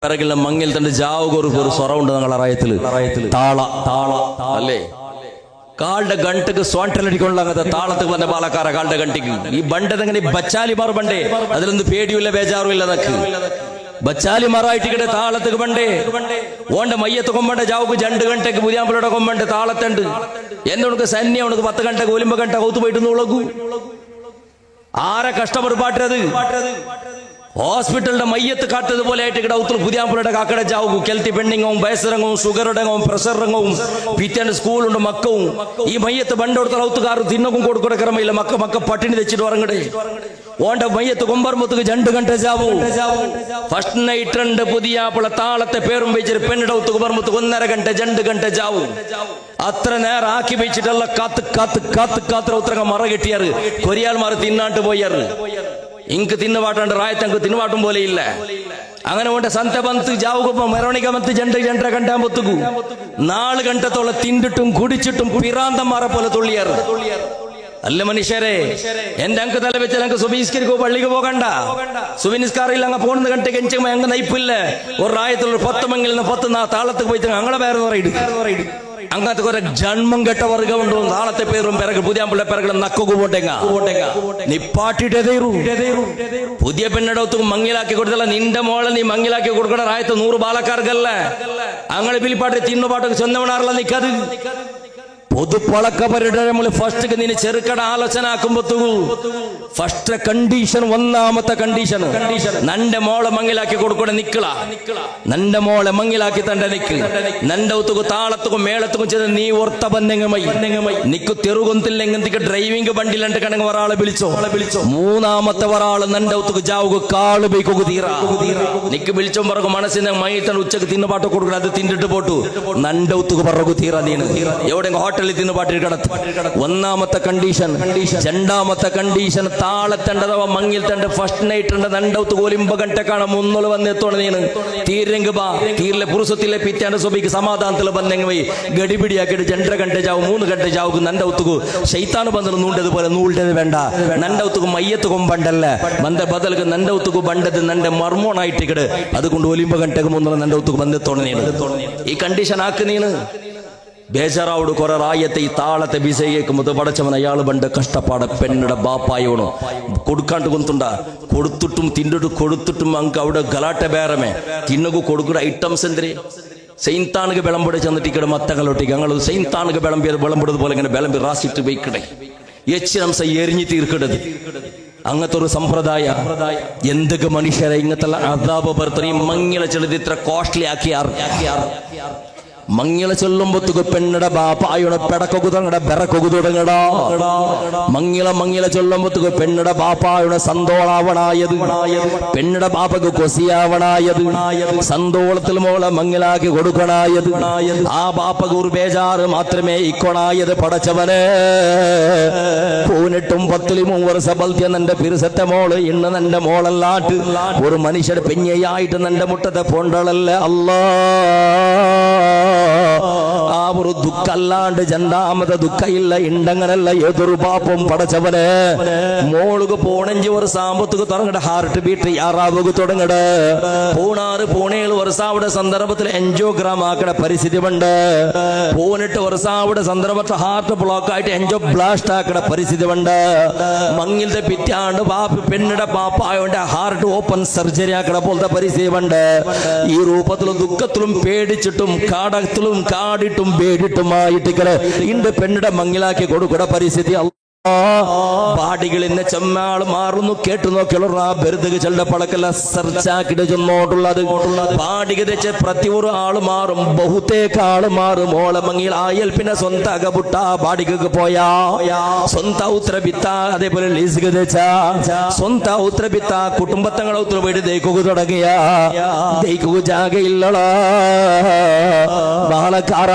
പിറകിലെ മങ്ങിൽ തന്റെ ജാവുകൊരു സ്വറമുണ്ട് ഞങ്ങളെ റയത്തില് താള താള അല്ലേ കാളുടെ ഗണ്ടിക്ക് സ്വാണ്ടലടിക്കൊള്ള അങ്ങനത്തെ താളത്ത് വന്ന പാലക്കാര കാളുടെ ഗണ്ടിക്ക് ഈ ബണ്ടതെങ്ങനെ ബച്ചാലിമാർ ബണ്ടേ അതിലൊന്നും പേടിയില്ല ബേജാറും ഇല്ല നക്ക് ബച്ചാലിമാറായിട്ടിക്കടെ താളത്തേക്ക് ബണ്ടേ ഓണ്ട മയ്യത്ത് കൊമ്പണ്ട ജാവുക്ക് 2 ഗಂಟೆക്ക് പുതിയാമ്പലയുടെ കൊമ്പണ്ട് താളത്തുണ്ട് എന്നോണക്ക് സന്യ ഉണക്ക് 10 ഗಂಟೆക്ക് ഒലിമ്പ ഗಂಟೆ കൗത്ത് പോയിട്ട് ഉളകൂ ആരെ കഷ്ടപ്പെട്ട് പാട്ടത് ഹോസ്പിറ്റലിന്റെ മയ്യത്ത് കാട്ടതുപോലെ ആയിട്ട് ഇവിടെ ഉത്തർ പുതിയാമ്പുഴയുടെ കാക്കട ജാവും കെൽത്തി പെണ്ണിങ്ങവും വയസ്സിറങ്ങവും ഷുഗറിടങ്ങവും പ്രഷറിറങ്ങവും പിറ്റേന്റെ സ്കൂളുണ്ട് മക്കവും ഈ മയ്യത്ത് ബണ്ടോടുത്ത ഔത്തുകാർ തിന്നക്കും കൊടുക്കറമില്ല മക്ക പട്ടിണി വെച്ചിട്ട് ഉറങ്ങടേ ഓണ്ട മയ്യത്ത് കൊമ്പർമത്തുക്ക് 2 ഗಂಟೆ ജാവും ഫസ്റ്റ് നൈറ്റ് രണ്ട് പുതിയാപ്പുള താളത്തെ പേരും വെച്ചിട്ട് പെണ്ണിടെ ഔത്ത് കൊമ്പർമത്തുക്ക് 1.5 ഗಂಟೆ 2 ഗಂಟೆ ജാവും അത്ര നേരം ആക്കി വെച്ചിട്ടല്ല കാത്ത് ഉത്തരങ്ങ മറ കെട്ടിയാറ് കൊരിയാൽമാർ തിന്നാണ്ട് പോയാറ് ഇങ്ക് തിന്നുപാട്ടുണ്ട് റായത്തങ്ക് തിന്നുപാട്ടും പോലെ ഇല്ല അങ്ങനെ കൊണ്ട് സന്ത ബന്ത് ജാവുകൊപ്പം മെറോണിക ബന്ത് 2.5 ഗಂಟೆ ആകുമ്പത്തുക്കു 4 ഗಂಟೆത്തോളം തിണ്ടിട്ടും കുടിച്ചിട്ടും പിറാന്തന്മാരെ പോലെ തുള്ളിയാറ് അല്ല മനുഷ്യരെ എന്റെ അങ്ക് തല വെച്ചാൽ അങ്ക് സുബീസ്കരിക്കോ പള്ളിക്ക് പോകണ്ട സുബിനിസ്കാറില്ല അങ്ങ് പോകുന്ന ഗಂಟೆಗೆ എഞ്ചും അങ്ങ് നയിപ്പില്ല ഒരു റായത്തുള്ള 10 മംഗിൽ 10 താളത്തേക്ക് പോയിട്ട് അങ്ങനെ പേര് പറയും അങ്ങനത്തെ കുറെ ജന്മം കെട്ട വർഗമുണ്ടോ താളത്തെ പേരും പിറകെ പുതിയാമ്പുള്ള പിറകെ നക്കൊക്കെ പോട്ടെങ്ക നിപ്പാട്ടിട്ടേ പുതിയ പെണ്ണയുടെ ഒത്തും മങ്ങിലാക്കി കൊടുത്തല്ല നിന്റെ മോളെ നീ മങ്ങിലാക്കി കൊടുക്കണ റായത്ത് 100 ബാലക്കാർക്കല്ല അങ്ങനെ പിലിപ്പാട്ട് തിന്നുപാട്ടൊക്കെ ചെന്നവണാറല്ല നിക്കത് പൊതുപ്പളക്കവരുടെ നമ്മൾ ഫസ്റ്റ് നിന്നെ ചെറുക്കട ആലോചന ആക്കുമ്പോ ഫസ്റ്റ് കണ്ടീഷൻ ഒന്നാമത്തെ കണ്ടീഷൻ നന്റെ മോളെ മങ്ങിലാക്കി കൊടുക്കൂടെ നിക്കള നന്റെ മോളെ മങ്ങിലാക്കി തന്റെ നിക്ക് നന്റെ ഒത്തുകു താളത്തുക്കും മേളത്തുക്കും ചെയ്ത് നീ ഓർത്ത ബന്ധങ്ങമൈ നിക്ക് തെറുകൊന്തില്ലെങ്കിൽ ഡ്രൈവിംഗ് ബണ്ടിലുണ്ട് കണങ്ങ് ഒരാളെ വിളിച്ചോ മൂന്നാമത്തെ ഒരാള് നന്റെ ഒത്തുക്ക് ജാവുക കാള് ബൈക്കൊക്കെ തീരാ നിക്ക് വിളിച്ചോ പറകു മനസ്സിനെ മൈത്തൻ ഉച്ചക്ക് തിന്നുപാട്ട് കൊടുക്കണം അത് തിന്നിട്ട് പോട്ടു നന്റെ ഒത്തുക്ക് പറകു തീരാ നീന് എവിടെ ഹോട്ടൽ ഒന്നാമത്തെ കണ്ടീഷൻ രണ്ടാമത്തെ കണ്ടീഷൻ താളത്തേണ്ടതവ മങ്ങിൽ തണ്ട് ഫസ്റ്റ് നൈറ്റ് ഉണ്ട് നണ്ടൗത്ത് കോലിമ്പ ഗಂಟೆക്കാണ് മുന്നോള് വന്നെത്തോണ നീന് തീരെങ്ക് ബാ തീരിലെ പുരുഷത്തിലെ പിറ്റാണ്ട് സ്വഭിക്ക് സമാധാനത്തിൽ ബന്ധങ്ങ പോയി ഗടിപിടിയാക്കിയിട്ട് 2.5 ഗಂಟೆ ജാവും 3 ഗಂಟೆ ജാവുക്ക് നണ്ടൗത്തുകു ശൈത്താന് ബന്ധം നൂണ്ടതുപോലെ നൂണ്ടത് വേണ്ട നണ്ടൗത്തുക്ക് മയ്യത്ത് കൊമ്പണ്ടല്ല ബന്ധ ബദൽക്ക് നണ്ടൗത്തുക്ക് ബണ്ടത് നന്റെ മർമോണായിട്ടിക്കട് അതുകൊണ്ട് ഒലിമ്പ ഗಂಟೆക്ക് മുന്നോള് നണ്ടൗത്തുക്ക് ബന്ധത്തോണ നീന് ഈ കണ്ടീഷൻ ആക്ക് നീന് ബേജാറാവോട് കുറെ റായത്തെ ഈ താളത്തെ ബിസേക്കുമ്പോൾ പടച്ചവൻ അയാൾ പണ്ട് കഷ്ടപ്പാട് പെണ്ണിടെ ബാപ്പായോണോ കൊടുക്കാണ്ട് കൊന്തുണ്ട കൊടുത്തിട്ടും തിന്നിട്ട് കൊടുത്തിട്ടും അങ്ങ് അവിടെ ഗലാട്ട ബേറമേ തിന്നകു കൊടുക്കുന്ന ഐറ്റംസ് എന്തിരെ സൈന്താനുക വിളമ്പടി ചെന്നിട്ട് ഇവിടെ മത്തകളൊട്ടിക്ക് ഞങ്ങൾ സൈന്താനുക വിളമ്പെടുന്നത് പോലെ ഇങ്ങനെ വിളമ്പി റാസിട്ട് വെക്കടേ എച്ചിരംസ എരിഞ്ഞു തീർക്കിടത് അങ്ങനത്തെ ഒരു സമ്പ്രദായ എന്തൊക്കെ മനുഷ്യരെ ഇങ്ങനത്തെ അതാപ ബർത്തനെയും മങ്ങില ചെലുത് ഇത്ര കോസ്റ്റ്ലി ആക്കിയാർ മങ്ങില ചൊല്ലുമ്പത്തുക്ക് പെണ്ണുടെ ബാപ്പായുടെ പെടക്കൊക്കു തുടങ്ങട ബെറക്കൊക്കു തുടങ്ങടാ മങ്ങില ചൊല്ലുമ്പത്തുക്ക് പെണ്ണുടെ ബാപ്പായുടെ സന്തോളാവണായത് പെണ്ണുടെ ബാപ്പക്ക് കൊസിയാവണായത് സന്തോളത്തിൽ മോളെ മങ്ങിലാക്കി കൊടുക്കണായത് ആ ബാപ്പക്ക് ഒരു ബേജാറ് മാത്രമേ ഇക്കൊണായത് പടച്ചവനെ 18 വർഷ ബൽത്യ നന്റെ പിരുസത്തെ മോള് ഇന്ന് നന്റെ മോളല്ലാട്ട് ഒരു മനുഷ്യർ പെഞ്ഞയായിട്ട് നന്റെ മുട്ടത്തെ പൊണ്ടളല്ല അല്ലാ ആ ഒരു ദുഃഖല്ലാണ്ട് രണ്ടാമത്തെ ദുഃഖയില്ല ഇണ്ടങ്ങനല്ല ഏതൊരു പാപ്പും പടച്ചവനെ മോളുക്ക് 15 വർഷം ആകുമ്പത്തേക്ക് തുടങ്ങട ഹാർട്ട് ബീറ്റ് യാറാവുക തുടങ്ങട 17 വർഷം അവിടെ സന്ദർഭത്തിൽ എൻജോഗ്രാം ആക്കട പരിസ്ഥിതി ഉണ്ട് 18 വർഷം അവിടെ സന്ദർഭത്തിൽ ഹാർട്ട് ബ്ലോക്ക് ആയിട്ട് എൻജോ ബ്ലാസ്റ്റ് ആക്കട പരിസ്ഥിതി ഉണ്ട് മങ്ങിലത്തെ പിറ്റാണ്ട് പാപ്പ പെണ്ണിടെ പാപ്പ ആയോണ്ട് ഹാർട്ട് ഓപ്പൺ സർജറി ആക്കട പോലത്തെ പരിസ്ഥിതി ഉണ്ട് ഈ രൂപത്തിലും ദുഃഖത്തിലും പേടിച്ചിട്ടും കാടത്തിലും കാടിട്ടും പേടിട്ടുമായിട്ട് ഇണ്ട് പെണ്ണിടെ മങ്ങിലാക്കി കൊടുക്കട പരിസ്ഥിതി പാടികൾ ഇന്ന് ചെമ്മാൾ മാറുന്നു കേട്ടു നോക്കിയുള്ള ബെരുതുക ചെണ്ട പളക്കല്ല സർച്ചാക്കിട്ട് ചെന്നോട്ടുള്ളത് പാടിക തെച്ച് പ്രതി ഒരു ആള് മാറും ബഹുത്തേക്ക് ആള് മാറും ഓളെ മങ്ങിൽ ആയൽ പിന്നെ സ്വന്തം അകപുട്ട പാടികക്ക് പോയാ സ്വന്തം ഉത്തരബിത്ത അതേപോലെ ലീസുക തെച്ച സ്വന്തം ഉത്തരബിത്ത കുടുംബത്തങ്ങളെ ഉത്തര വീട് ദൈക്കുക തുടങ്ങിയ ദൈക്കുക ജാഗയില്ലടാ ബാളക്കാറ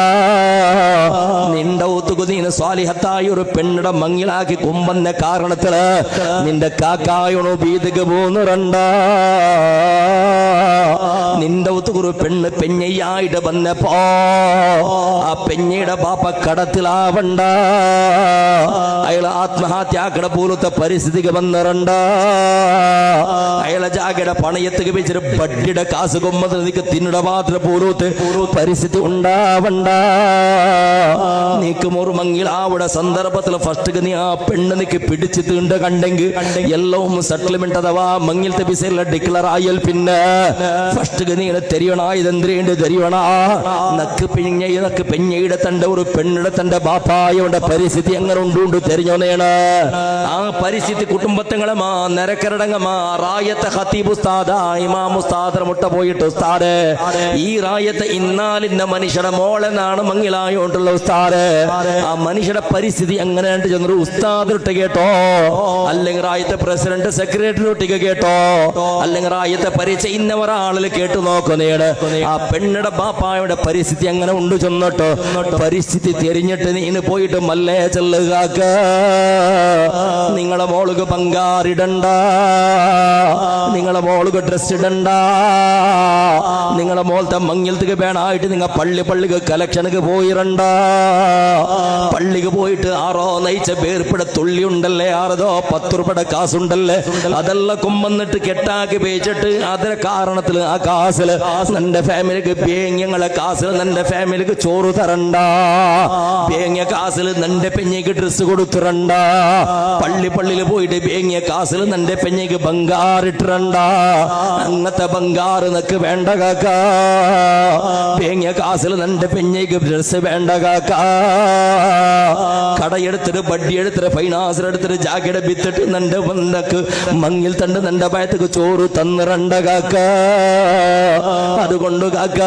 നിന്റെ ഒത്തുകു നീന് സ്വാലിഹത്തായ ഒരു പെണ്ണിടെ മങ്ങില മങ്ങിലാക്കി കുമ്പന്ന കാരണത്തില് നിന്റെ കാക്കായോണോ ബീതിക്ക് പോന്നുറണ്ട നിന്റെ ഒത്തുകുറു പെണ്ണ് പെഞ്ഞയായിട്ട് വന്നപ്പോ ആ പെഞ്ഞയുടെ ബാപ്പ കടത്തിലാവണ്ട അയാളെ ആത്മഹത്യാക്കട പോലത്തെ പരിസ്ഥിതിക്ക് വന്നിറണ്ട അയാളെ ജാഗയുടെ പണയത്തേക്ക് വെച്ചിട്ട് ബഡ്ഡിയുടെ കാസ് കൊമ്പത്തിന് നിനക്ക് തിന്നിട മാത്രം പോലത്തെ പരിസ്ഥിതി ഉണ്ടാവണ്ട നീക്കും ഒരു മങ്ങിലാവിടെ സന്ദർഭത്തിൽ ഫസ്റ്റ് നീ ആ പെണ്ണ് നിക്ക് പിടിച്ച് തീണ്ട കണ്ടെങ്കിൽ എല്ലാം സെറ്റിൽമെന്റ് അഥവാ മങ്ങിലത്തെ വിസയിലെ ഡിക്ലർ ആയാൽ പിന്നെ ഫസ്റ്റ് നീ തെരിയണ ഇതെന്തിരേണ്ട തെരിയണ നക്ക് പെഞ്ഞയുടെ തന്റെ ഒരു പെണ്ണിടെ തന്റെ ബാപ്പായുടെ പരിസ്ഥിതി എങ്ങനെ ഉണ്ടുണ്ട് തെരിഞ്ഞോന്നേണ് ആ പരിസ്ഥിതി കുടുംബത്തങ്ങളമാ നിരക്കരടങ്ങമാ റായത്തെ ഖതീബ് ഉസ്താദ ഇമാം ഉസ്താദ് മുട്ട പോയിട്ട് ഉസ്താദ് ഈ റായത്തെ ഇന്നാലിന്റെ മനുഷ്യരുടെ മോളെന്നാണ് മങ്ങിലായോണ്ടുള്ള ഉസ്താദ് ആ മനുഷ്യരുടെ പരിസ്ഥിതി എങ്ങനെയുണ്ട് ചെന്നൊരു ഉസ്താദിട്ട് കേട്ടോ അല്ലെങ്കിൽ റായത്തെ പ്രസിഡന്റ് സെക്രട്ടറിയൊട്ടിക്ക് കേട്ടോ അല്ലെങ്കിൽ റായത്തെ പരിചയ ഇന്ന ഒരാളിൽ കേട്ടു നോക്കുന്നേട് ആ പെണ്ണിടെ ബാപ്പായുടെ പരിസ്ഥിതി എങ്ങനെ ഉണ്ട് ചെന്നിട്ടോ പരിസ്ഥിതി തിരിഞ്ഞിട്ട് നീന് പോയിട്ട് മല്ലേ ചെല്ലുകാക്ക നിങ്ങളെ മോൾക്ക് പങ്കാറിടണ്ട നിങ്ങളെ മോൾക്ക് ഡ്രസ് ഇടണ്ട നിങ്ങളെ മോളത്തെ മങ്ങിലത്തേക്ക് വേണമായിട്ട് നിങ്ങൾ പള്ളിക്ക് കലക്ഷനക്ക് പോയിരണ്ട പള്ളിക്ക് പോയിട്ട് ആറോ നയിച്ച പേർപ്പിട തുള്ളി ഉണ്ടല്ലേ ആറതോ 10 രൂപയുടെ കാസുണ്ടല്ലേ അതെല്ലാം കൊമ്പന്നിട്ട് കെട്ടാക്കി പേച്ചിട്ട് അതിന്റെ കാരണത്തിൽ ആ കാസില് നിന്റെ ഫാമിലിക്ക് പേങ്ങങ്ങളെ കാസിൽ നിന്റെ ഫാമിലിക്ക് ചോറ് തരണ്ട പേങ്ങിയ കാസിൽ നിന്റെ പെഞ്ഞയ്ക്ക് ഡ്രസ് കൊടുത്തിരണ്ട പള്ളിയിൽ പോയിട്ട് പേങ്ങിയ കാസിൽ നിന്റെ പെഞ്ഞയ്ക്ക് ബംഗാറിട്ടിരണ്ട അങ്ങനത്തെ ബംഗാറ് നിനക്ക് വേണ്ട കാക്ക പേങ്ങിയ കാസിൽ നിന്റെ പെഞ്ഞയ്ക്ക് ഡ്രസ് വേണ്ട കാക്ക കടയെടുത്തിട്ട് ബഡ്ഡി എടുത്തിട്ട് ഫൈനാൻസ് എടുത്തിട്ട് ജാക്കറ്റ് വിത്തിട്ട് നിന്റെ ബന്ധക്ക് മങ്ങിൽ തണ്ട് നിന്റെ ഭയത്തേക്ക് ചോറ് തന്നിരണ്ട കാക്ക അതുകൊണ്ട് കാക്ക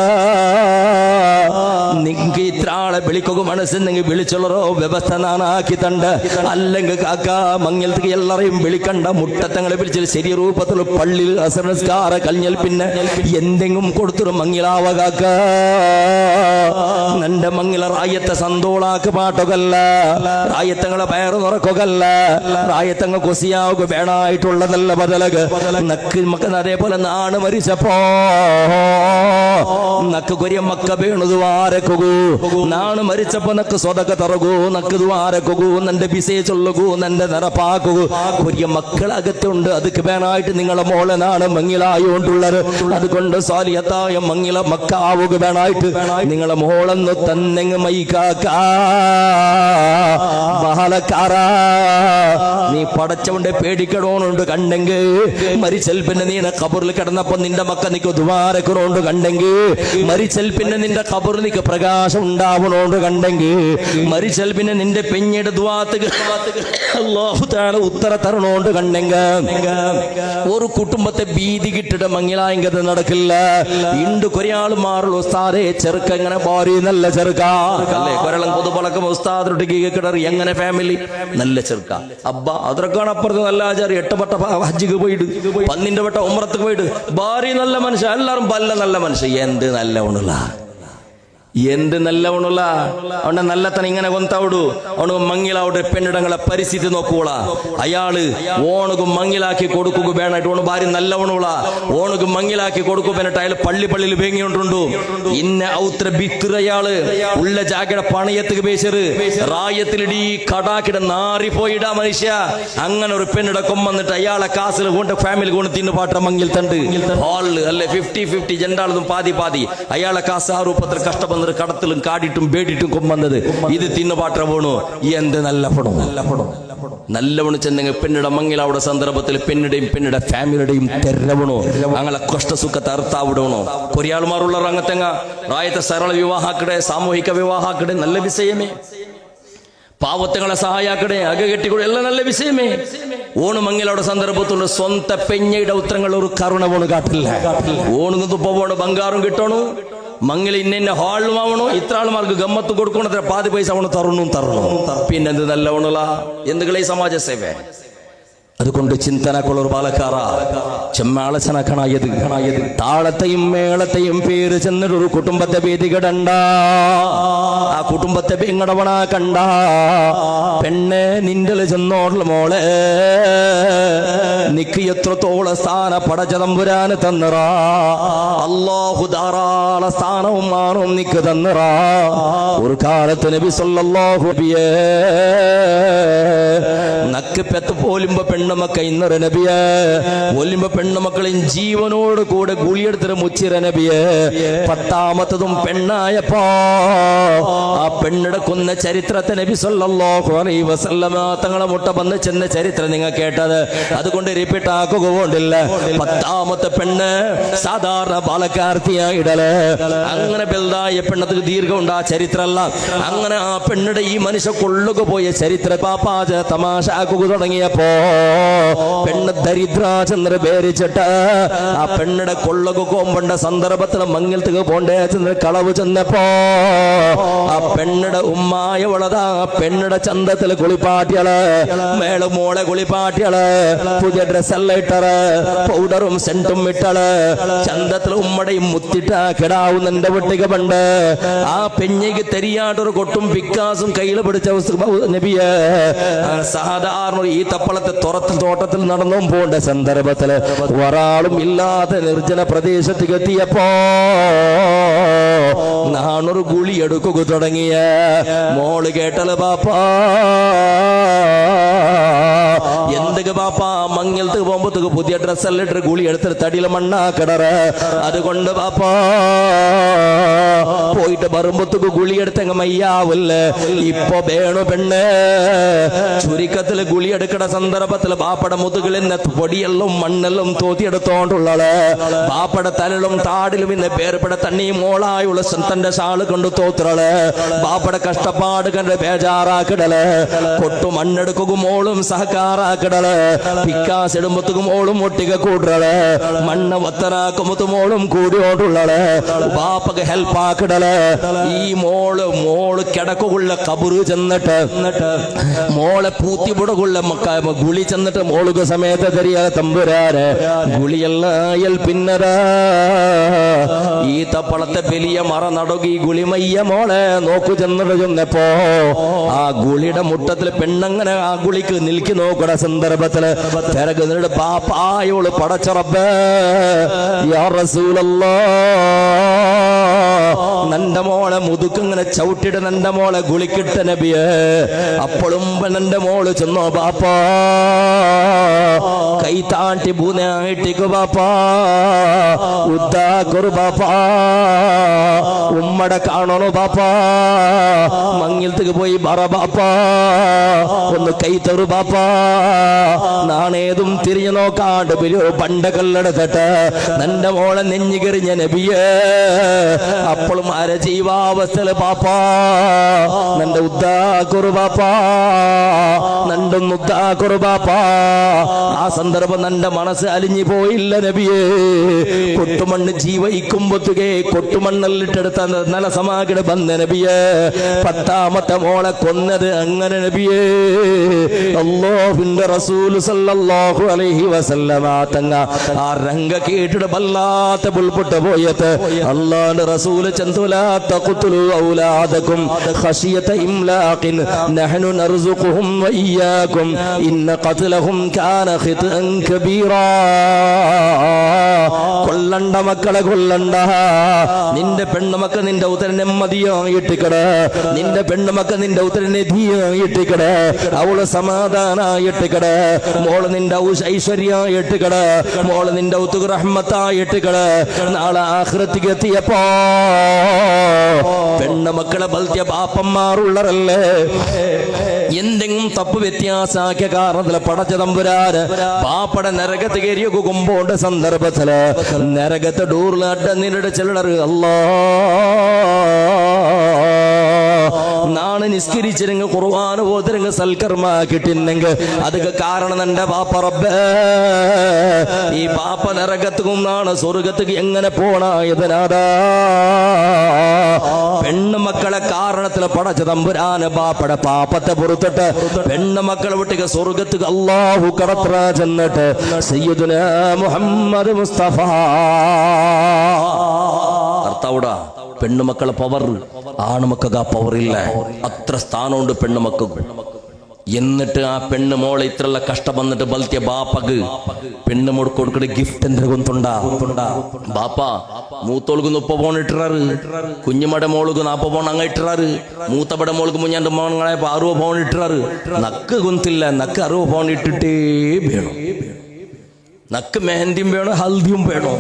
നിങ്ങക്ക് ഇത്ര ആളെ വിളിക്കുക മനസ്സെന്നെങ്കിൽ വിളിച്ചുള്ളറോ വ്യവസ്ഥ നാനാക്കി തണ്ട് അല്ലെങ്കിൽ കാക്ക മങ്ങിലത്തേക്ക് എല്ലാരെയും വിളിക്കണ്ട മുട്ടത്തങ്ങളെ വിളിച്ചിട്ട് ശരി രൂപത്തിൽ പള്ളിയിൽ അസംസ്കാര കഴിഞ്ഞാൽ പിന്നെ എന്തെങ്കിലും കൊടുത്തിട്ട് മങ്ങിലാവ കാക്ക നിന്റെ മങ്ങില റായത്തെ സന്തോളാക്ക് പാട്ടുകല്ല റായത്തങ്ങളെ പയറ് തുറക്കുകല്ല റായത്തങ്ങ കൊസിയാവുക വേണമായിട്ടുള്ളതല്ല ബദലക്ക് നക്ക് മക്ക അതേപോലെ നാണ് മരിച്ചപ്പോ നക്ക് കൊരിയ മക്ക വീണു ദ്വാരക്കൂ നാണ് മരിച്ചപ്പോ നക്ക് സ്വതക്ക തറകൂ നക്ക് ദ്വാരക്കൂ നിന്റെ ബിസേ ചൊല്ലുകൂ നിന്റെ നിറപ്പാക്കൂ കൊരിയ മക്കളകത്തുണ്ട് അതൊക്കെ വേണമായിട്ട് നിങ്ങളെ മോളെ നാണ് മങ്ങിലായോണ്ടുള്ളത് അതുകൊണ്ട് സാലിയത്തായ മങ്ങില മക്കാവുക വേണമായിട്ട് നിങ്ങളെ മോളെന്ന് തന്നെങ്ങ് മൈക്കാക്ക ബഹളക്കാരാ നീ പടച്ചവന്റെ പേടിക്കണോണ്ട് കണ്ടെങ്കിൽ മരിച്ചൽ പിന്നെ നീ ഖബറിൽ കിടന്നപ്പോ നിന്റെ മക്ക നിക്ക് ദ്വാരക്കണോണ്ട് കണ്ടെങ്കിൽ മരിച്ചൽ പിന്നെ നിന്റെ ഖബറിൽ നിക്ക് പ്രകാശം ഉണ്ടാവണോണ്ട് കണ്ടെങ്കിൽ മരിച്ചൽ പിന്നെ നിന്റെ പെഞ്ഞയുടെ ദ്വാത്തക്ക് അല്ലാഹു തആല ഉത്തര തരണോണ്ട് കണ്ടെങ്കിൽ ഒരു കുടുംബത്തെ ഭീതി കിട്ടിട്ട് മങ്ങിലായെങ്കിൽ നടക്കില്ല ഇണ്ട് കൊറയാൾ മാറുള്ളൂ ഉസ്താദേ ചെറുക്ക എങ്ങനെ ഭാര്യ നല്ല ചെറുക്ക അല്ലേ കൊരളം പുതുപളക്കം ഉസ്താദൊട്ടിക്ക് കിടറി എങ്ങനെ ഫാമിലി നല്ല ചെറുക്ക അബ്ബ അതൊക്കെയാണ് അപ്പുറത്ത് നല്ല ആചാരം 8 വട്ട ഹജ്ജിക്ക് പോയിട്ട് 12 വട്ട ഉംറക്ക് പോയിട്ട് ഭാര്യ നല്ല മനുഷ്യ എല്ലാരും പല്ല നല്ല മനുഷ്യ എന്ത് നല്ല ഉണുള്ള എന്ത് നല്ല ഉണുള്ള അവന്റെ നല്ലത്തന ഇങ്ങനെ കൊന്തവിടു അവന് മങ്ങിലാവിടെ പെണ്ണിടങ്ങളെ പരിസ്ഥിതി നോക്കൂള അയാള് ഓണുക്ക് മങ്ങിലാക്കി കൊടുക്കുക വേണമായിട്ട് ഓണ് ഭാര്യ നല്ല ഉണുള്ള ഓണുക്ക് മങ്ങിലാക്കി കൊടുക്കുക വേണ്ടിട്ട് അയാൾ പള്ളിയിൽ വേങ്ങിയോണ്ടുണ്ടു ഇന്ന ഔത്ര ബിത്രയാള് ഉള്ള ജാഗയുടെ പണയത്തേക്ക് പേശറ് റായത്തിലിടി കടാക്കിട നാറിപ്പോയിടാ മനുഷ്യ അങ്ങനെ ഒരു പെണ്ണിട കൊമ്പന്നിട്ട് അയാളെ കാസിൽ കൊണ്ട് ഫാമിലി കൊണ്ട് തിന്നു പാട്ട മങ്ങിൽ തണ്ട് ഹാളില് അല്ലെ 50-50 ജണ്ടാളതും പാതി അയാളെ കാസ് ആ രൂപത്തിൽ കഷ്ടപ്പെടുന്ന കടത്തിലും കാടിട്ടും പേടിട്ടും കൊമ്പന്നത് ഇത് തിന്നു പാട്ട പോണു എന്ത് നല്ല പണം നല്ലവണ്ണം ചെന്നെങ്കിൽ പെണ്ണിട മങ്ങിലാവുടെ സന്ദർഭത്തിൽ പെണ്ണിടെയും പെണ്ണിടെ ഫാമിലിയുടെയും തെരവണോ അങ്ങനെ കഷ്ടസുഖത്തെ അർത്ഥാവിടണോ കൊറിയാൾമാരുള്ള രംഗത്തെങ്ങ റായത്തെ സരള വിവാഹാക്കടെ സാമൂഹിക വിവാഹാക്കടെ നല്ല വിഷയമേ പാവത്തങ്ങളെ സഹായാക്കടെ അക കെട്ടിക്കൂടെ എല്ലാം നല്ല വിഷയമേ ഓണ് മങ്ങിലവിടെ സന്ദർഭത്തുള്ള സ്വന്തം പെഞ്ഞയുടെ ഉത്തരങ്ങൾ ഒരു കരുണ പോണ് കാട്ടില്ല ഓണുങ്ങ് തുപ്പ പോണ് ബംഗാറും കിട്ടണു മങ്ങിൽ ഇന്ന ഹാളിലും ആവണോ ഇത്ര ആൾമാർക്ക് ഗമ്മത്ത് കൊടുക്കണത്ര പാതി പൈസ അവണ് തരണു പിന്നെന്ത് നല്ലവണുള്ള എന്തുകളെ സമാജ സേവ അതുകൊണ്ട് ചിന്തനക്കുള്ളൊരു പാലക്കാറ ചെമ്മാളച്ചനക്കണായത് താളത്തെയും മേളത്തെയും പേര് ചെന്നിട്ടൊരു കുടുംബത്തെ ഭേദികടണ്ട ആ കുടുംബത്തെ പെങ്ങടവണ കണ്ട പെണ്ണെ നിന്റെ ചെന്നോടുള്ള മോളെ നിക്ക് എത്രത്തോളം സ്ഥാന പടച്ചതമ്പുരാന് തന്നറ അല്ലാഹു ധാരാള സ്ഥാനവും മാറും നിക്ക് തന്നറ ഒരു കാലത്ത് നബി സല്ലല്ലാഹു അലൈഹി നക്ക് പെത്ത് പോലുമ്പോ പെണ്ണുമക്ക ഇന്നറ നബിയെ ഒലിമ്പോ പെണ്ണുമക്കളും ജീവനോട് കൂടെ ഗുളിയെടുത്തിട്ട് മുച്ചിര നബിയെ 10ാമത്തതും പെണ്ണായപ്പോ ആ പെണ്ണിടെ കൊന്ന ചരിത്രത്തെ നബി സല്ലല്ലാഹു അലൈഹി വസല്ലമ തങ്ങളെ മുട്ട വന്ന് ചെന്ന ചരിത്രം നിങ്ങൾ കേട്ടത്. അതുകൊണ്ട് റിപ്പീറ്റ് ആക്കുക കൊണ്ടില്ല. 10ാമത്തെ പെണ്ണ് സാധാരണ ബാലക്കാർത്തിയായിടല് അങ്ങനെ ബെൽദായ പെണ്ണത്തിന് ദീർഘം ഉണ്ട് ആ ചരിത്രമല്ല. അങ്ങനെ ആ പെണ്ണിടെ ഈ മനുഷ്യ കൊള്ളുക പോയ ചരിത്ര പാപ്പാച തമാശ ആക്കുക തുടങ്ങിയപ്പോ പെണ്ണ് ദരിദ്രാചന്ദ്ര പേരിച്ചിട്ട് ആ പെണ്ണിടെ കൊള്ളുക കോമ്പണ്ട സന്ദർഭത്തിൽ മംഗലത്തേക്ക് പോണ്ടേ ചെന്ന് കളവ് ചെന്നപ്പോ ആ പെണ്ണിടെ ഉമ്മായവളതാ പെണ്ണിടെ ചന്തത്തിൽ കുളിപ്പാട്ടികള് മേള് മോളെ കുളിപ്പാട്ടികള് പുതിയ ഡ്രസ്സെല്ലാം ഇട്ടറ് പൗഡറും സെന്റും ഇട്ടള് ചന്തത്തിൽ ഉമ്മടയും മുത്തിട്ട കിടാവുന്നെന്റെ വെട്ടിക പണ്ട് ആ പെഞ്ഞയ്ക്ക് തെരിയാട്ടൊരു കൊട്ടും പിക്കാസും കയ്യിൽ പിടിച്ച നബിയെ സാധാരണ ഈ തപ്പളത്തെ തുറത്ത് തോട്ടത്തിൽ നടന്നു പോണ്ട സന്ദർഭത്തില് ഒരാളും ഇല്ലാത്ത നിർജ്ജന പ്രദേശത്തേക്ക് എത്തിയപ്പോ നാണൊരു ഗുളി എടുക്കുക തുടങ്ങിയ മോള് കേട്ടല് പാപ്പാ എന്തൊക്കെ പാപ്പാ മംഗലത്തേക്ക് പോകുമ്പോഴത്തേക്ക് പുതിയ ഡ്രസ്സെല്ലാം ഇട്ട് ഗുളി എടുത്തിട്ട് തടിയിലെ മണ്ണാ കിടറ്. അതുകൊണ്ട് പാപ്പാ പോയിട്ട് വരുമ്പോഴത്തേക്ക് ഗുളി എടുത്തങ്ങ് മയ്യാവില്ലേ ഇപ്പൊ വേണു പെണ്ണ് ചുരുക്കത്തില് ഗുളി എടുക്കണ സന്ദർഭത്തില് ബാപ്പയുടെ മുതുകിൽ നിന്ന് പൊടിയെല്ലാം മണ്ണെല്ലാം തോത്തിയെടുത്തോണ്ടുള്ളത് ബാപ്പയുടെ തലലും താടിലും ഇന്ന് പേർപ്പെടെ തന്നെയും മോളായുള്ള തന്റെ ഷാള് കൊണ്ട് തോത്തുകള് ബാപ്പയുടെ കഷ്ടപ്പാട് കണ്ട് ബേജാറാക്കിടല് കൊട്ടു മണ്ണെടുക്കും മോളും സഹകാറാക്കിടല് പിക്കാസ് ഇടുമ്പത്തും മോളും ഒട്ടിക കൂടല് മണ്ണ് വത്തനാക്കുമ്പത്തും മോളും കൂടിയോട്ടുള്ളത് ബാപ്പക്ക് ഹെൽപ്പ് ആക്കിടല് ഈ മോള് കിടക്കുള്ള കബറ് ചെന്നിട്ട് മോളെ പൂത്തിപുടകുള്ള ഗുളി ചെന്നിട്ട് മോളുക സമയത്ത് തെരിയാ തമ്പുരാര് ഗുളിയെല്ലാം പിന്നര ഈ തപ്പളത്തെ വലിയ മറ നടുകി ഗുളിമയ്യ മോളെ നോക്കു ചെന്നിട്ട് ചെന്നപ്പോ ആ ഗുളിയുടെ മുട്ടത്തിൽ പെണ്ണങ്ങനെ ആ ഗുളിക്ക് നിൽക്കി നോക്കണ സന്ദർഭത്തില് തിരകുന്നിട്ട് പാപ്പായോള് പടച്ചറബ് യാ റസൂലല്ലാഹ് നന്റെ മോളെ മുതുക്കിങ്ങനെ ചവിട്ടിട്ട് നന്റെ മോളെ ഗുളിക്കിട്ട നബിയെ അപ്പോഴും നന്റെ മോള് ചെന്നോ ബാപ്പാ കൈ താണ്ടി പൂനായിട്ടിക്കു ബാപ്പാ ഉദ്ദാക്കൊരു ബാപ്പാ ഉമ്മടെ കാണണോ ബാപ്പാ മംഗലത്തേക്ക് പോയി പറ ബാപ്പാ ഒന്ന് കൈ തറു ബാപ്പാ നാണേതും തിരിഞ്ഞു നോക്കാണ്ട് പണ്ട കല്ലെടുത്തിട്ട് നന്റെ മോളെ നെഞ്ഞുകെറിഞ്ഞ നബിയെ അപ്പോഴും അര ജീവാവസ്ഥയില് പാപ്പാ നന്റെ ഉദ്ദാക്കൊരു ബാപ്പാ നണ്ടൊന്ന് ഉദ്ദാക്കൊരു ബാപ്പാ ആ സന്ദർഭം നന്റെ മനസ്സ് അലിഞ്ഞു പോയില്ല നബിയേ കൊട്ടുമണ്ണ് ജീവയിക്കുമ്പോത്തുകെ കൊട്ടുമണ്ണല്ലിട്ടെടുത്ത നല്ല സമാഗിട ബന്ധ നബിയേ 10ാമത്തെ മോളെ കൊന്നത് അങ്ങനെ നബിയേ അല്ലാഹുവിന്റെ റസൂൽ സല്ലല്ലാഹു അലൈഹി വസല്ലമ തങ്ങ ആ രംഗ കേട്ടിട്ട് വല്ലാത്ത പുൽപുട്ട് പോയത് അല്ലാഹുവിന്റെ റസൂൽ ചന്തുലാ തഖ്തുലു ഔലാദകും ഖശിയത ഇംലാഖിൻ നഹ്നു നർസുഖുഹും വഇയ്യാകും ഇന്ന ഖത്ലഹും കാന ഖിതൻ കബീറാ കൊല്ലണ്ട മക്കളെ കൊല്ലണ്ട നിന്റെ പെണ്ണുമക്ക നിന്റെ ഉത്തരം നെമ്മതിയായിട്ടിക്കട നിന്റെ പെണ്ണുമക്ക നിന്റെ ഉത്തരം നിധിയായിട്ടിക്കട അവള് സമാധാനായിട്ടിക്കട മോള് നിന്റെ ഐശ്വര്യായിട്ടിക്കട മോള് നിന്റെ ഉത്തുക റഹ്മത്തായിട്ടിക്കട നാളെ ആഖിറത്തിക്ക് എത്തിയപ്പോ പെണ്ണുമക്കളെ ബൽത്യ ബാപ്പന്മാരുള്ളവരല്ലേ എന്തെങ്കിലും തപ്പ് വ്യത്യാസാക്കിയ കാരണത്തില് പടച്ച തമ്പുരാന് പാപ്പട നരകത്ത് കയറിയ കുമ്പോണ്ട സന്ദർഭത്തില് നരകത്തെ ഡൂറിലാട്ട നിരുടെ ചിലർ അല്ലാ നാണ് നിസ്കരിച്ചിരുങ്ങ ഖുർആൻ ഓതിരുങ്ങ സൽക്കർമ്മ കിട്ടുന്നെങ്കിൽ അതൊക്കെ കാരണം എന്റെ ബാപ്പ റബ്ബേ ഈ ബാപ്പ നരകത്തും നാണ് സ്വർഗത്തേക്ക് എങ്ങനെ പോണായതിനാദാ പെണ്ണുമക്കളെ കാരണത്തിൽ പടച്ച തമ്പുരാന് ബാപ്പയുടെ പാപ്പത്തെ പുറത്തിട്ട് പെണ്ണുമക്കളെ വിട്ടിക്ക് സ്വർഗത്തേക്ക് അല്ലാഹു കടത്ര ചെന്നിട്ട് സയ്യിദുനാ മുഹമ്മദ് മുസ്തഫ അർത്തൗടാ പെണ്ണുമക്കളെ പവർ ആണുമക്കൾക്ക് ആ പവർ ഇല്ല അത്ര സ്ഥാനമുണ്ട് പെണ്ണുമക്കൾക്ക് എന്നിട്ട് ആ പെണ്ണ് മോളെ ഇത്രയുള്ള കഷ്ടം വന്നിട്ട് ബൽത്തിയ ബാപ്പക്ക് പെണ്ണ് മോട് കൊടുക്കുന്ന ഗിഫ്റ്റ് എന്തെങ്കിലുണ്ടാ ബാപ്പ മൂത്തോൾക്ക് 30 പൗണ്ട് ഇട്ടാറ് കുഞ്ഞുമടെ മോൾക്ക് 40 പൗണ്ട് അങ്ങ് ഇട്ടാറ് മൂത്തപ്പടെ മോൾക്ക് മുഞ്ഞാണ്ട് മോണങ്ങളെ 60 പൗണ്ട് ഇട്ടാറ് നക്ക് കുന്തില്ല നക്ക് 60 പൗണ്ട് ഇട്ടിട്ടേ വേണം നക്ക് മെഹന്തിയും വേണം ഹൽദിയും വേണം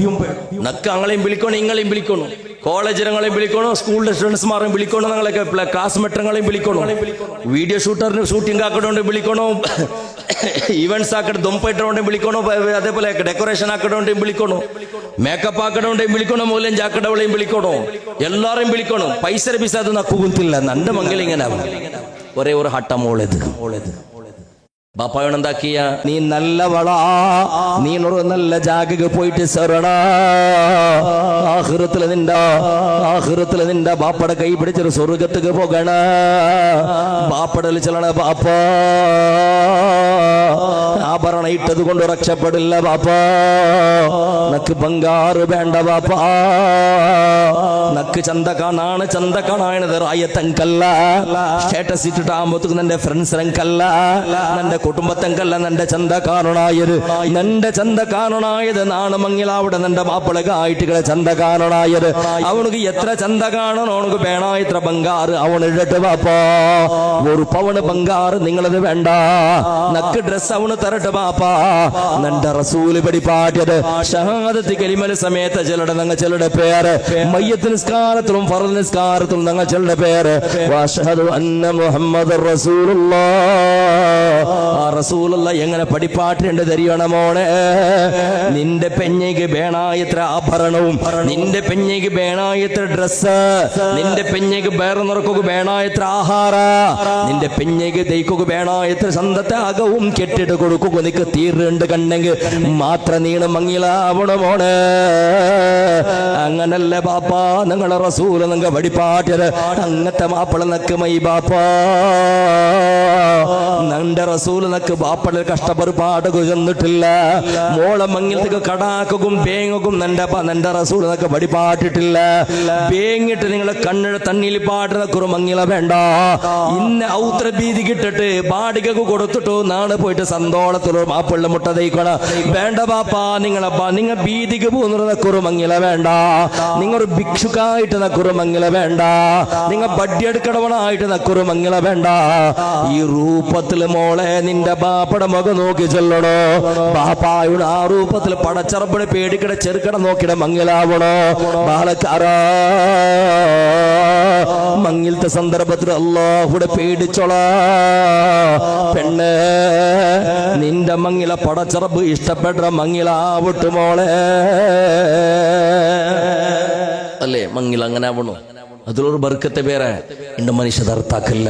നക്ക് അങ്ങളെയും വിളിക്കണം ഇങ്ങളെയും വിളിക്കണം കോളേജിനങ്ങളെയും വിളിക്കണോ സ്കൂളിലെ സ്റ്റുഡൻസ്മാരെയും വിളിക്കണോ ഞങ്ങളൊക്കെ ക്ലാസ്മേറ്റങ്ങളെയും വിളിക്കണോ വീഡിയോ ഷൂട്ടറിന് ഷൂട്ടിംഗ് ആക്കണോണ്ട് വിളിക്കണോ ഈവൻസ് ആക്കട്ടെ ദൊമ്പയിട്ടോണ്ട് വിളിക്കണോ അതേപോലെ ഡെക്കറേഷൻ ആക്കണോണ്ട് വിളിക്കണോ മേക്കപ്പ് ആക്കണോണ്ട് വിളിക്കണോ മൂലം ജാക്കടവളെയും വിളിക്കണോ എല്ലാരെയും വിളിക്കണോ പൈസ ലഭിച്ച അത് നക്കു കുന്തില്ല നന്റെ മംഗൽ ഇങ്ങനെ ഒരേ ഒരു ഹട്ട മോളേത് ബാപ്പായോട് എന്താക്കിയ നീ നല്ലവളാ നീ ഒരു നല്ല ജാഗക്ക് പോയിട്ട് സരണ ആഖിറത്തിൽ നിന്റെ ബാപ്പയുടെ കൈ പിടിച്ചൊരു സ്വർഗത്തേക്ക് പോകണ ബാപ്പടൽ ചെല്ലണ ബാപ്പ ആഭരണ ഇട്ടത് കൊണ്ട് രക്ഷപ്പെടില്ല ബാപ്പ നക്ക് ബംഗാറ് വേണ്ട ബാപ്പ നക്ക് ചന്തക്കാണാണ് ചന്തക്കാണായത് റായത്തങ്കല്ല സ്റ്റാറ്റസ് ഇട്ടിട്ടാകുമ്പോഴത്തേക്ക് നിന്റെ ഫ്രണ്ട്സിനങ്കല്ല നിന്റെ കുടുംബത്തെങ്കല്ല നിന്റെ ചന്തക്കാരനായത് നിന്റെ ചന്തക്കാരനായത് നാണമങ്ങിലാവിടെ നിന്റെ മാപ്പിളക ആയിട്ടുകളെ ചന്തക്കാരനായത് അവനക്ക് എത്ര ചന്ത കാണണം അവനക്ക് വേണ ഇത്ര ബംഗാറ് അവൻ ഇടട്ട് ബാപ്പാ ഒരു പവന് ബംഗാറ് നിങ്ങളത് വേണ്ട നക്ക് ഡ്രസ് അവന് തരട്ട് ബാപ്പാ നിന്റെ റസൂല് പടിപ്പാട്ടിയത് ഷഹാദത്ത് കലിമല സമയത്ത് ചിലരുടെ ഞങ്ങൾ ചിലരുടെ പേര് മയ്യത്ത് നിസ്കാരത്തിലും ഫർദ് നിസ്കാരത്തിലും ഞങ്ങൾ ചിലരുടെ പേര് വഅശ്ഹദു അന്ന മുഹമ്മദർ റസൂലുള്ളാഹ് ആ റസൂലുള്ള എങ്ങനെ പടിപ്പാട്ടുണ്ട് തരിയണ മോനെ നിന്റെ പെഞ്ഞയ്ക്ക് വേണായത്ര ആഭരണവും നിന്റെ പെഞ്ഞയ്ക്ക് വേണായത്ര ഡ്രസ് നിന്റെ പെഞ്ഞയ്ക്ക് വേറെ നിറക്കൊക്കെ വേണായത്ര ആഹാര നിന്റെ പെഞ്ഞയ്ക്ക് ദൈക്കൊക്കെ വേണായത്ര സന്തത്താകവും കെട്ടിട്ട് കൊടുക്കുക നിക്ക് തീരുണ്ട് കണ്ടെങ്കിൽ മാത്രം നീണ് മങ്ങിലാവണ മോനെ അങ്ങനല്ലേ ബാപ്പാ നിങ്ങളെ റസൂല് നിങ്ങൾ വടിപ്പാട്ടിയത് അങ്ങത്തെ മാപ്പിള നക്ക് മൈ ബാപ്പാ നിന്റെ റസൂല് നക്ക് ബാപ്പട കഷ്ടപ്പെടുപാട് ചെന്നിട്ടില്ല മോളെ മങ്ങിലത്തേക്ക് കടാക്കും ബേങ്ങും നിന്റെ റസൂല് നക്ക് വടിപ്പാട്ടിട്ടില്ല ബേങ്ങിട്ട് നിങ്ങളെ കണ്ണിഴ തണ്ണിൽ പാടുന്ന കുറു മങ്ങില വേണ്ട ഇന്ന ഔത്ര ഭീതി കിട്ടിട്ട് ബാടികക്ക് കൊടുത്തിട്ടു നാളെ പോയിട്ട് സന്തോളത്തിലോ മാപ്പിള്ള മുട്ട തയ്ക്കണ വേണ്ട ബാപ്പാ നിങ്ങൾ ഭീതിക്ക് പോകുന്ന കുറു മങ്ങില വേണ്ട നിങ്ങൾ ഒരു ഭിക്ഷുക്കായിട്ട് നക്കുറു മങ്ങില വേണ്ട നിങ്ങൾ ബഡ്ഡിയെടുക്കണവനായിട്ട് നക്കുറു മങ്ങില വേണ്ട ഈ രൂപത്തില് മോളെ നിന്റെ ബാപ്പയുടെ മുഖം നോക്കി ചെല്ലണോ ബാപ്പായുടെ ആ രൂപത്തിൽ പടച്ചറപ്പിനെ പേടിക്കട ചെറുക്കട നോക്കിട മങ്ങിലാവണോ ബാലക്കാരാ മങ്ങിലത്തെ സന്ദർഭത്തിൽ അല്ലാഹുടെ പേടിച്ചോള പെണ്ണ് നിന്റെ മങ്ങില പടച്ചറപ്പ് ഇഷ്ടപ്പെട്ട മങ്ങിലാവട്ടു മോളെ അല്ലേ മങ്ങിൽ അങ്ങനെ ആവണോ അതിലൊരു ബർക്കത്തെ പേരെ എന്റെ മനുഷ്യത അർത്ഥാക്കല്ല